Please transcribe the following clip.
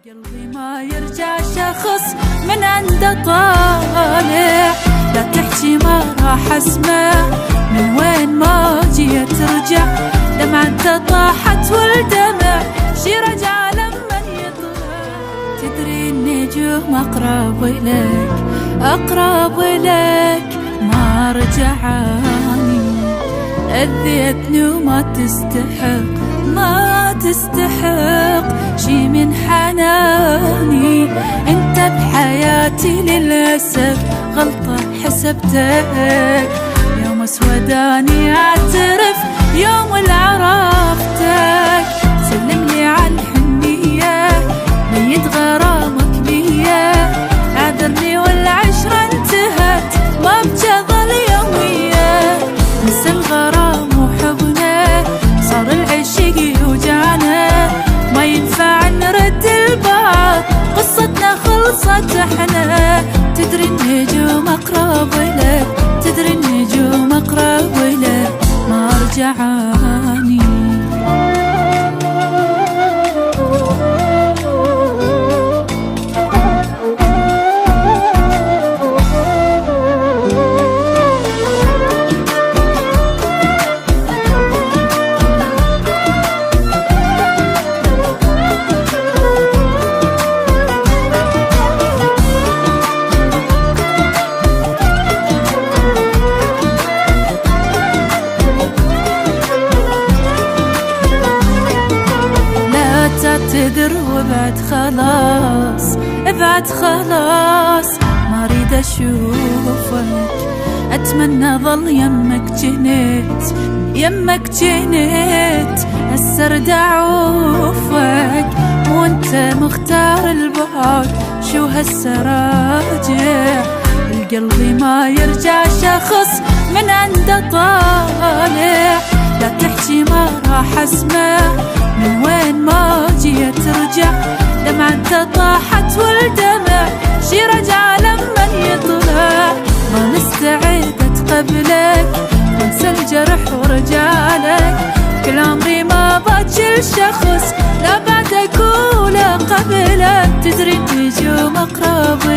قلبي ما يرجع شخص من عنده طالع، لا تحكي ما راح اسمع من وين ما جيت ترجع، دمعته طاحت والدمع شي رجع لما يطلع. تدري النجوم اقرب اليك اقرب اليك، ما رجعاني اذيتني وما تستحق ما تستحق شي من حناني. انت بحياتي للأسف غلطة حسبتك، يوم اسوداني اعترف يوم اللي عرفتك. سلم لي عالحنية ميت غرامك بيا، اعذرني والعشرة انتهت ما بجى ظل يومية. نسى الغرام وحبنا صار العشق يوجعنا، ما ينفع نرد البعض قصتنا خلصت احنا. تدري النجوم اقرب لك تدري النجوم اقرب لك، ما رجعاني. تعتذر وابعد خلاص ابعد خلاص، ما اريد اشوفك اتمنى ظل يمك جنيت يمك جنيت. هسه ارد اعوفك وانت مختار البعد، شو هسه راجع القلب ما يرجع شخص من عنده طالع، لا تحكي ما راح اسمع من وين ما جيت ترجع، دمعته طاحت والدمع شي رجع لما يطلع. ما مستعد اتقبلك وانسى الجرح ورجالك، كل عمري ما باجي شخص لا بعدك ولا قبلك. تدري النجوم اقرب